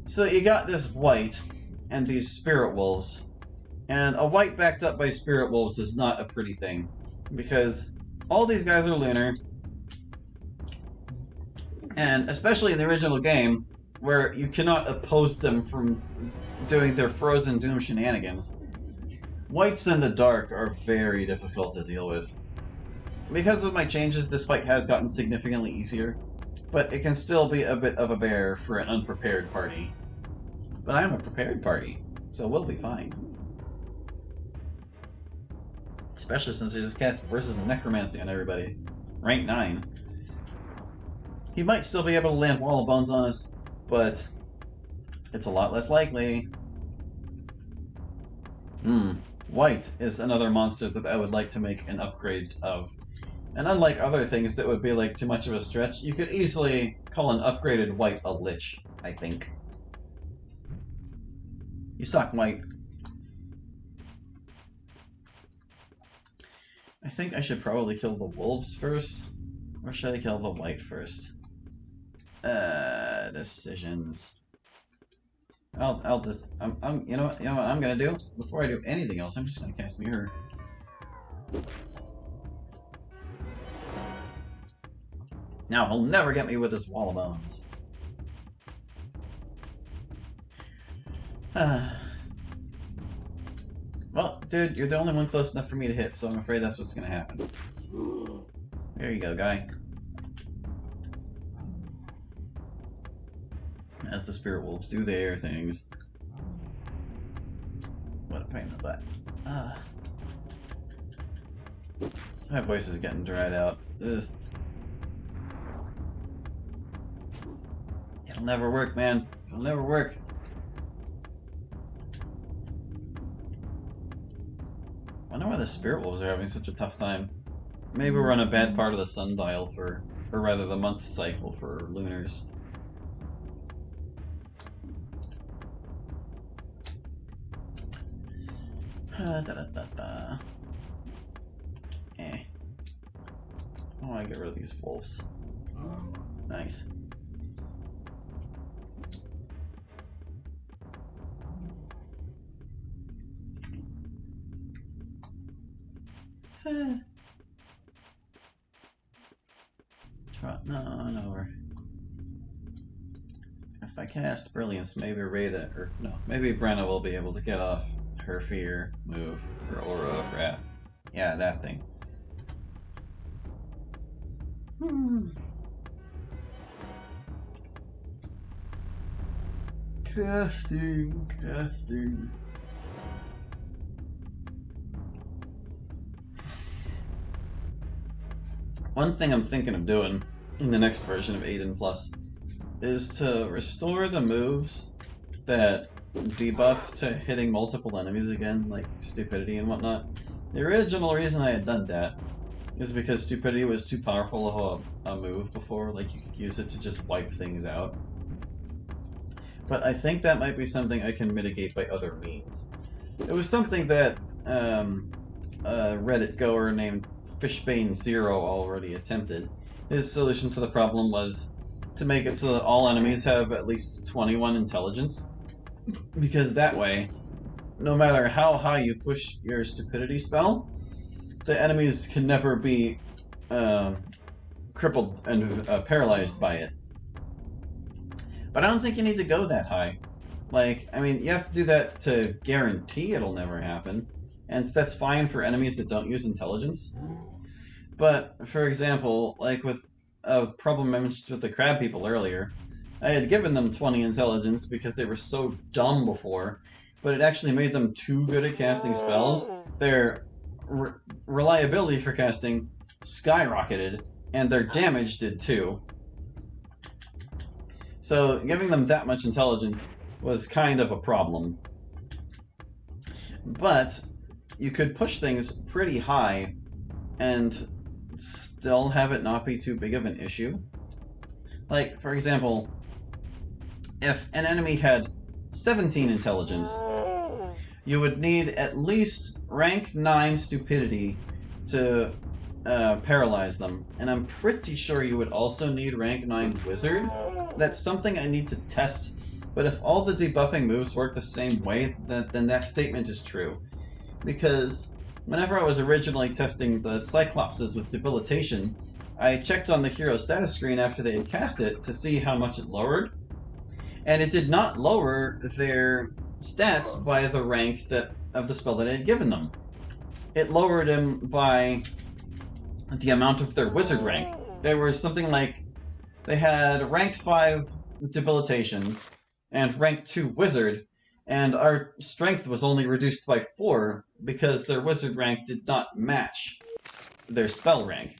So you got this white and these spirit wolves. And a white backed up by spirit wolves is not a pretty thing. Because all these guys are lunar. And especially in the original game, where you cannot oppose them from doing their Frozen Doom shenanigans, whites in the dark are very difficult to deal with. Because of my changes, this fight has gotten significantly easier, but it can still be a bit of a bear for an unprepared party. But I'm a prepared party, so we'll be fine. Especially since I just cast Versus Necromancy on everybody. Rank 9. He might still be able to land Wall of Bones on us, but it's a lot less likely. White is another monster that I would like to make an upgrade of. And unlike other things that would be like too much of a stretch, you could easily call an upgraded white a lich, I think. You suck, white. I think I should probably kill the wolves first, or should I kill the white first? Decisions. I'll just, you know what I'm gonna do? Before I do anything else, I'm just gonna cast Mirror. Now he'll never get me with his Wall of Bones. Well, dude, you're the only one close enough for me to hit, so I'm afraid that's what's gonna happen. There you go, guy. As the spirit wolves do their things. What a pain in the butt. My voice is getting dried out. Ugh. It'll never work, man. It'll never work. I wonder why the spirit wolves are having such a tough time. Maybe we're on a bad part of the sundial for, or rather the month cycle for lunars. Eh. I want to get rid of these wolves. Nice. Trot on over. If I cast Brilliance, maybe Rada, or no, maybe Brenna will be able to get off her fear move, her Aura of Wrath. Yeah, that thing. Casting. One thing I'm thinking of doing in the next version of Aidyn Plus is to restore the moves that debuff to hitting multiple enemies again, like Stupidity and whatnot. The original reason I had done that is because Stupidity was too powerful of a move before, like you could use it to just wipe things out. But I think that might be something I can mitigate by other means. It was something that a Reddit goer named Fishbane0 already attempted. His solution to the problem was to make it so that all enemies have at least 21 intelligence, because that way, no matter how high you push your Stupidity spell, the enemies can never be crippled and paralyzed by it. But I don't think you need to go that high. Like, I mean, you have to do that to guarantee it'll never happen, and that's fine for enemies that don't use intelligence. But, for example, like with a problem I mentioned with the crab people earlier, I had given them 20 intelligence because they were so dumb before, but it actually made them too good at casting spells. Their reliability for casting skyrocketed, and their damage did too. So giving them that much intelligence was kind of a problem. But you could push things pretty high and still have it not be too big of an issue. Like, for example, if an enemy had 17 intelligence, you would need at least rank 9 Stupidity to paralyze them. And I'm pretty sure you would also need rank 9 Wizard. That's something I need to test But if all the debuffing moves work the same way, then that statement is true. Because whenever I was originally testing the Cyclopses with Debilitation, I checked on the hero status screen after they had cast it to see how much it lowered, and it did not lower their stats by the rank of the spell that I had given them. It lowered them by the amount of their wizard rank. There was something like, they had rank 5 Debilitation and rank 2 wizard, and our strength was only reduced by 4 because their wizard rank did not match their spell rank.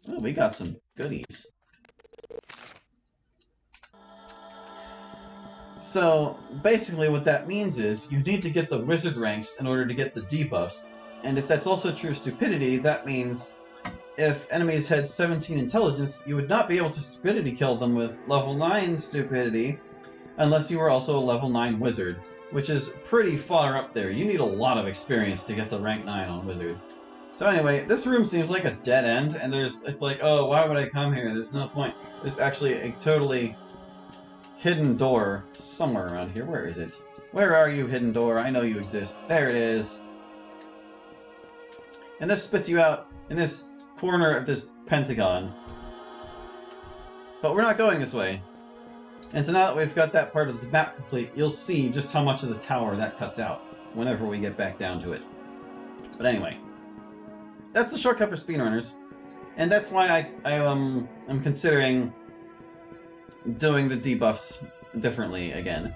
Oh, we got some goodies. So, basically what that means is, you need to get the wizard ranks in order to get the debuffs. And if that's also true of stupidity, that means if enemies had 17 intelligence, you would not be able to stupidity kill them with level 9 stupidity, unless you were also a level 9 wizard, which is pretty far up there. You need a lot of experience to get to rank 9 on wizard. So anyway, this room seems like a dead end, and it's like, oh, why would I come here? There's no point. There's actually a totally hidden door somewhere around here. Where is it? Where are you, hidden door? I know you exist. There it is. And this spits you out in this corner of this pentagon. But we're not going this way. And so now that we've got that part of the map complete, you'll see just how much of the tower that cuts out whenever we get back down to it. But anyway, that's the shortcut for speedrunners, and that's why I'm considering doing the debuffs differently again.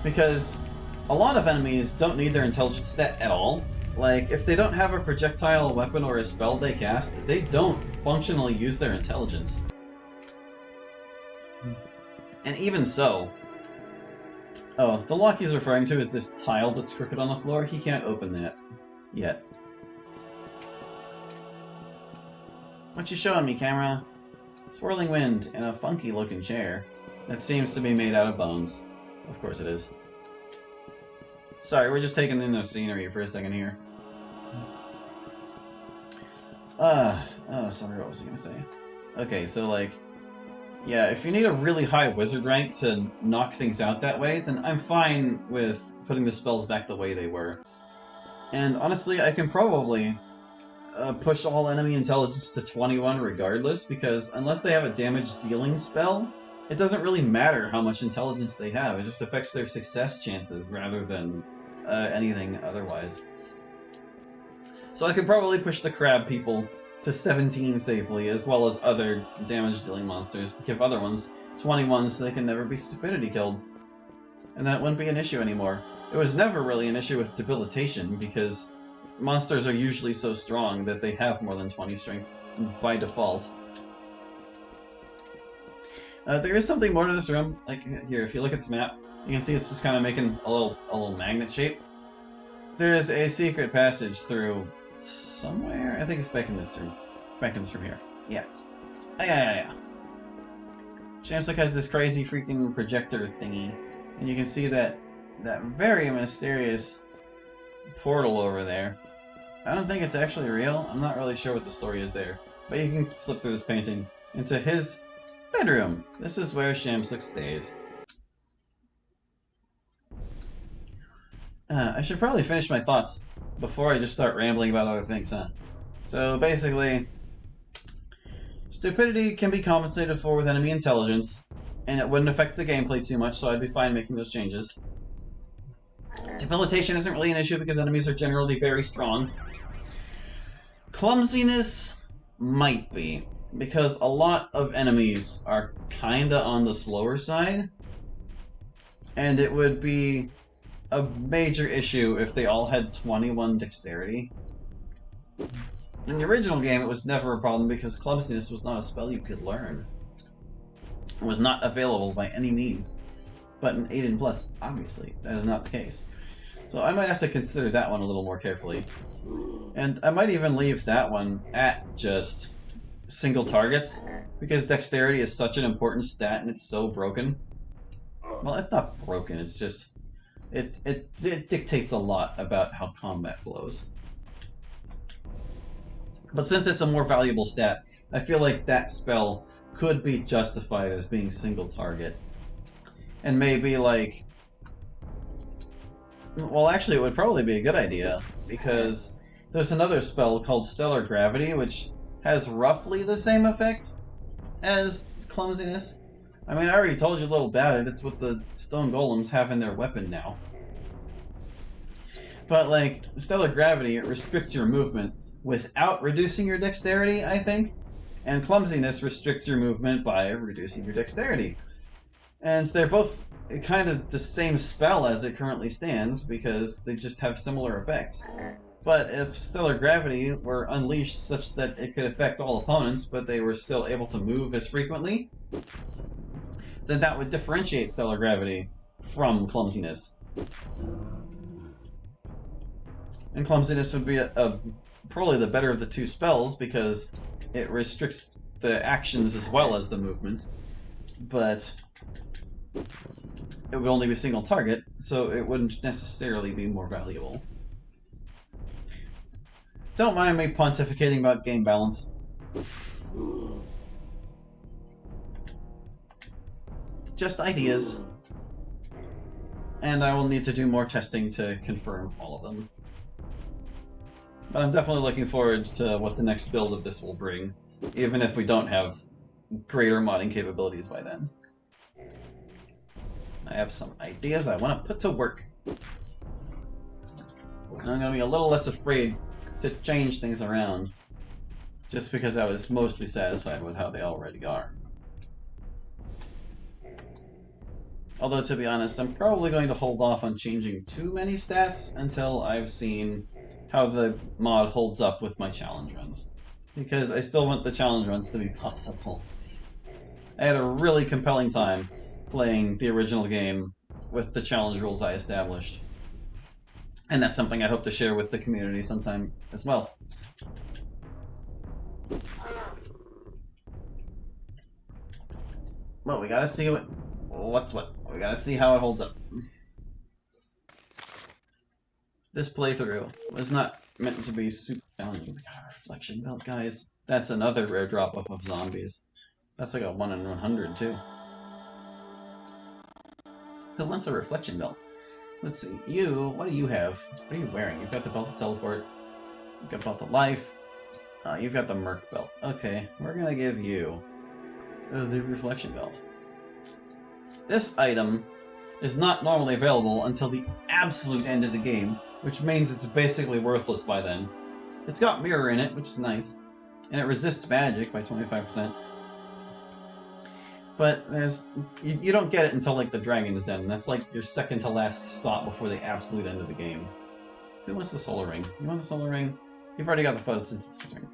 Because a lot of enemies don't need their intelligence stat at all. Like, if they don't have a projectile, a weapon, or a spell they cast, they don't functionally use their intelligence. And even so... Oh, the lock he's referring to is this tile that's crooked on the floor. He can't open that yet. What you showing me, camera? Swirling wind and a funky-looking chair that seems to be made out of bones. Of course it is. Sorry, we're just taking in the scenery for a second here. Oh, sorry, what was I gonna say? Okay, so like, yeah, if you need a really high wizard rank to knock things out that way, then I'm fine with putting the spells back the way they were. And honestly, I can probably push all enemy intelligence to 21 regardless, because unless they have a damage-dealing spell, it doesn't really matter how much intelligence they have. It just affects their success chances rather than anything otherwise. So I could probably push the crab people to 17 safely, as well as other damage-dealing monsters, give other ones 21 so they can never be stupidity killed. And that wouldn't be an issue anymore. It was never really an issue with debilitation, because monsters are usually so strong that they have more than 20 strength by default. There is something more to this room. Like, here, if you look at this map, you can see it's just kind of making a little magnet shape. There is a secret passage through somewhere. I think it's back in this room. Back in this room here. Yeah. Yeah. Shamsuk has this crazy freaking projector thingy, and you can see that very mysterious portal over there. I don't think it's actually real. I'm not really sure what the story is there. But you can slip through this painting into his bedroom. This is where Shamsuk stays. I should probably finish my thoughts before I just start rambling about other things, huh? So basically, stupidity can be compensated for with enemy intelligence, and it wouldn't affect the gameplay too much, so I'd be fine making those changes. Debilitation isn't really an issue because enemies are generally very strong. Clumsiness might be, because a lot of enemies are kinda on the slower side, and it would be a major issue if they all had 21 dexterity. In the original game, it was never a problem because clumsiness was not a spell you could learn. It was not available by any means. But in Aidyn Plus, obviously, that is not the case. So I might have to consider that one a little more carefully. And I might even leave that one at just single targets, because dexterity is such an important stat and it's so broken. Well, it's not broken, it's just... It dictates a lot about how combat flows. But since it's a more valuable stat, I feel like that spell could be justified as being single target. And maybe, like... Well, actually, it would probably be a good idea, because there's another spell called Stellar Gravity, which has roughly the same effect as Clumsiness. I mean, I already told you a little about it. It's what the stone golems have in their weapon now. But, like, Stellar Gravity, it restricts your movement without reducing your dexterity, I think. And Clumsiness restricts your movement by reducing your dexterity. And they're both kind of the same spell as it currently stands, because they just have similar effects. But if Stellar Gravity were unleashed such that it could affect all opponents, but they were still able to move as frequently, then that would differentiate Stellar Gravity from Clumsiness. And Clumsiness would be probably the better of the two spells, because it restricts the actions as well as the movement. But it would only be a single target, so it wouldn't necessarily be more valuable. Don't mind me pontificating about game balance. Just ideas. And I will need to do more testing to confirm all of them. But I'm definitely looking forward to what the next build of this will bring, even if we don't have greater modding capabilities by then. I have some ideas I want to put to work. And I'm going to be a little less afraid to change things around, just because I was mostly satisfied with how they already are. Although, to be honest, I'm probably going to hold off on changing too many stats until I've seen how the mod holds up with my challenge runs. Because I still want the challenge runs to be possible. I had a really compelling time playing the original game with the challenge rules I established. And that's something I hope to share with the community sometime as well. Well, we gotta see what's what. We gotta see how it holds up. This playthrough was not meant to be super challenging. We got a reflection belt, guys. That's another rare drop-off of zombies. That's like a 1 in 100, too. Who wants a reflection belt? Let's see. You, what do you have? What are you wearing? You've got the belt of teleport. You've got belt of life. You've got the merc belt. Okay, we're gonna give you the reflection belt. This item is not normally available until the absolute end of the game, which means it's basically worthless by then. It's got mirror in it, which is nice, and it resists magic by 25%. But you don't get it until like the Dragon's Den, and that's like your second to last stop before the absolute end of the game. Who wants the solar ring? You want the solar ring? You've already got the photosynthesis ring.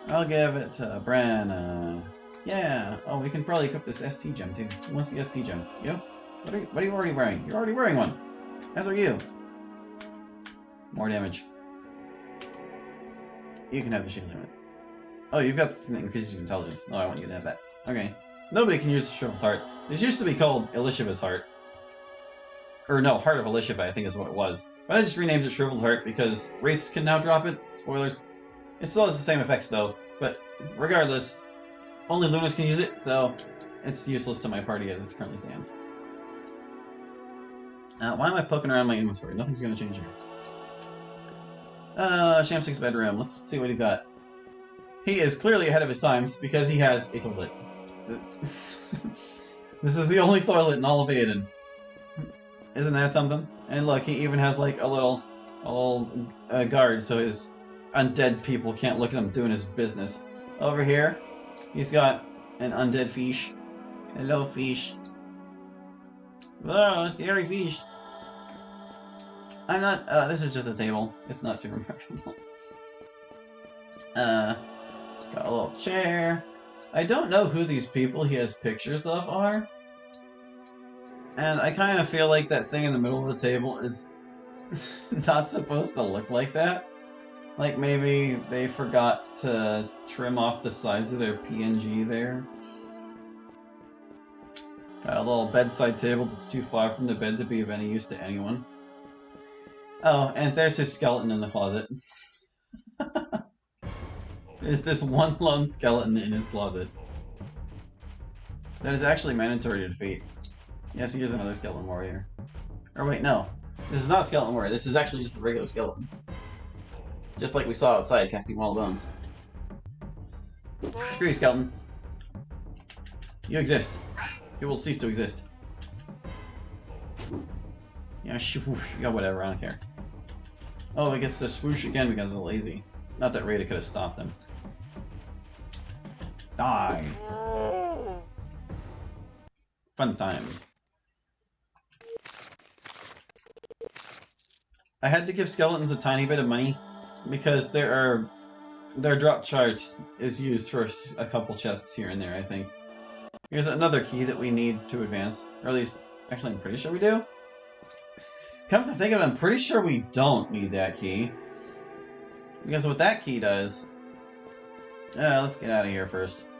I'll give it to Bran. Yeah. Oh, we can probably equip this ST gem too. Who wants the ST gem? You? What are you already wearing? You're already wearing one. As are you. More damage. You can have the shield limit. Oh, you've got the thing that increases your intelligence. No, I want you to have that. Okay. Nobody can use the shriveled heart. This used to be called Elishiva's heart. Or no, Heart of Elishiva, I think is what it was. But I just renamed it Shriveled Heart because Wraiths can now drop it. Spoilers. It still has the same effects though, but regardless, only Lunas can use it, so it's useless to my party as it currently stands. Why am I poking around my inventory? Nothing's gonna change here. Shamsik's bedroom. Let's see what he got. He is clearly ahead of his times because he has a toilet. This is the only toilet in all of Aidyn. Isn't that something? And look, he even has like a little guard so his undead people can't look at him doing his business. Over here, he's got an undead fish. Hello, fish. Whoa, scary fish. I'm not, this is just a table. It's not too remarkable. Got a little chair. I don't know who these people he has pictures of are. And I kind of feel like that thing in the middle of the table is not supposed to look like that. Like maybe they forgot to trim off the sides of their PNG there. Got a little bedside table that's too far from the bed to be of any use to anyone. Oh, and there's his skeleton in the closet. There's this one lone skeleton in his closet. that is actually mandatory to defeat. Yes, here's another skeleton warrior. Or wait, no. This is not skeleton warrior. This is actually just a regular skeleton. Just like we saw outside, casting wall of bones. Screw you, skeleton. You exist. You will cease to exist. Yeah, swoosh. Yeah, whatever, I don't care. Oh, he gets to swoosh again because of lazy. Not that Rada could have stopped him. Die! Fun times. I had to give skeletons a tiny bit of money because their drop chart is used for a couple chests here and there, I think. Here's another key that we need to advance. Or at least, actually I'm pretty sure we do. Come to think of it, I'm pretty sure we don't need that key. Because what that key does... let's get out of here first.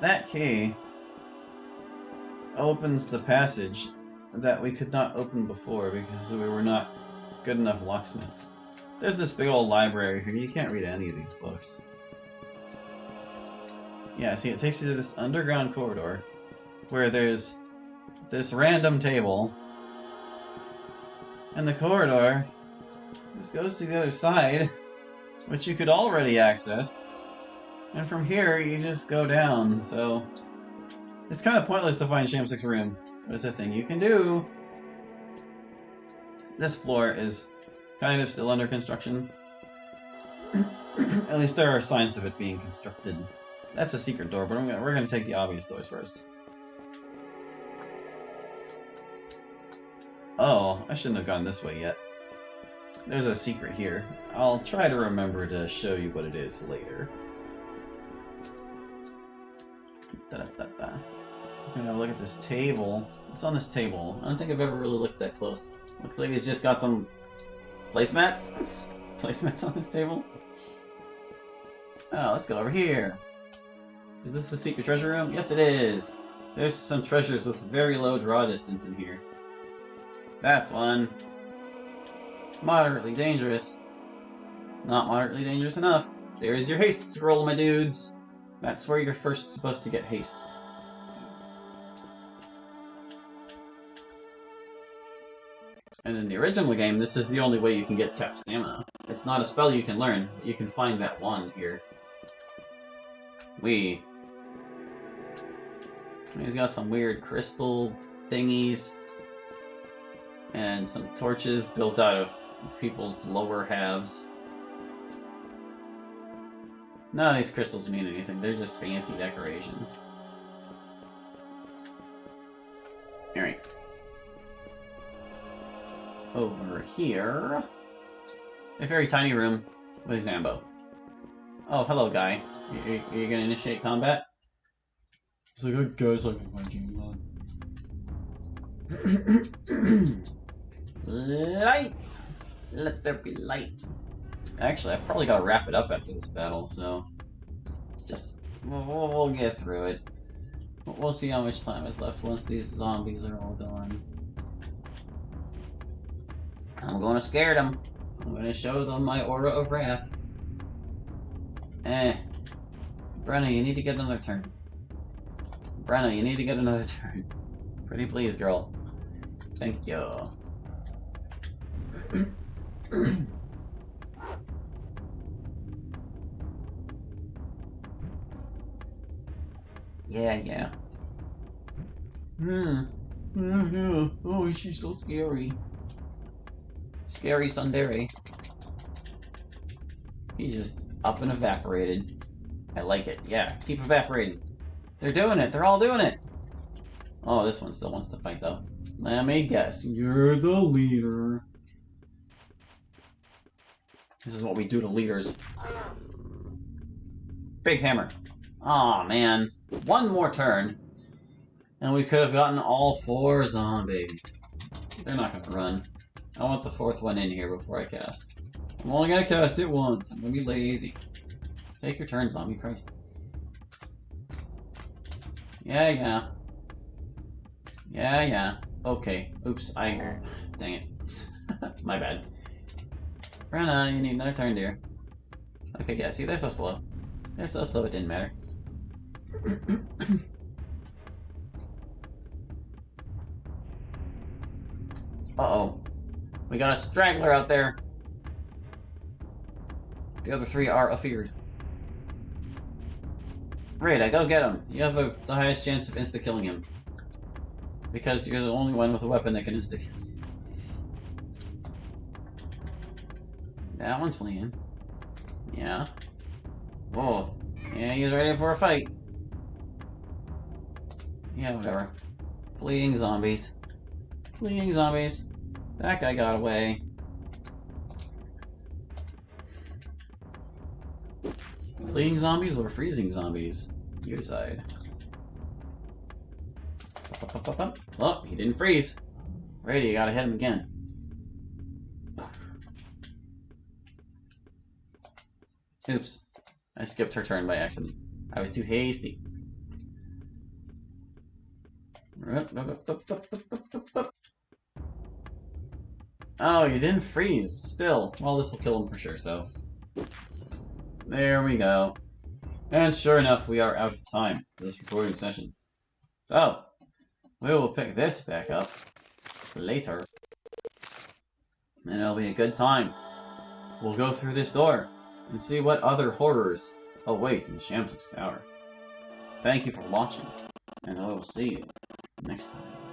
That key opens the passage that we could not open before because we were not good enough locksmiths. There's this big old library here. You can't read any of these books. Yeah, see, it takes you to this underground corridor where there's this random table, and the corridor just goes to the other side, which you could already access, and from here you just go down, so it's kind of pointless to find Shamsick's room, but it's a thing you can do. This floor is kind of still under construction. At least there are signs of it being constructed. That's a secret door, but we're going to take the obvious doors first. Oh, I shouldn't have gone this way yet. There's a secret here. I'll try to remember to show you what it is later. Da-da-da-da. I'm gonna have a look at this table. What's on this table? I don't think I've ever really looked that close. Looks like he's just got some placemats. Placemats on this table. Oh, let's go over here. Is this the secret treasure room? Yes, it is. There's some treasures with very low draw distance in here. That's one. Moderately dangerous. Not moderately dangerous enough. There's your haste scroll, my dudes. That's where you're first supposed to get haste. And in the original game, this is the only way you can get tap stamina. It's not a spell you can learn. You can find that wand here. He's got some weird crystal thingies. And some torches built out of people's lower halves. None of these crystals mean anything. They're just fancy decorations. Alright. Over here... a very tiny room with Zambo. Oh, hello, guy. Are you gonna initiate combat? It's like, I guess I can find you. Light! Let there be light. Actually, I've probably got to wrap it up after this battle, so... just... we'll get through it. We'll see how much time is left once these zombies are all gone. I'm gonna scare them. I'm gonna show them my aura of wrath. Brenna, you need to get another turn. Brenna, you need to get another turn. Pretty please, girl. Thank you. Yeah. Oh, she's so scary. Scary Sundari. He just up and evaporated. I like it. Yeah, keep evaporating. They're doing it. They're all doing it. Oh, this one still wants to fight, though. Let me guess. You're the leader. This is what we do to leaders. Big hammer. Aw, man. One more turn, and we could have gotten all 4 zombies. They're not gonna run. I want the 4th one in here before I cast. I'm only gonna cast it once. I'm gonna be lazy. Take your turn, zombie Christ. Yeah. Okay. Oops, dang it. My bad. Brenna, you need another turn, dear. Okay, yeah, see, they're so slow. They're so slow it didn't matter. Uh-oh. We got a straggler out there. The other three are afeared. Rita, go get him. You have the highest chance of insta-killing him. Because you're the only one with a weapon that can insta-kill. That one's fleeing. Yeah. Whoa. Yeah, he's ready for a fight. Yeah, whatever. Fleeing zombies. Fleeing zombies. That guy got away. Fleeing zombies or freezing zombies? You decide. Oh, he didn't freeze. Ready, you gotta hit him again. Oops. I skipped her turn by accident. I was too hasty. Oh, you didn't freeze. Still. Well, this will kill him for sure, so... There we go. And sure enough, we are out of time for this recording session. So, we will pick this back up later. And it'll be a good time. We'll go through this door and see what other horrors await in Shamsuk's Tower. Thank you for watching, and I will see you next time.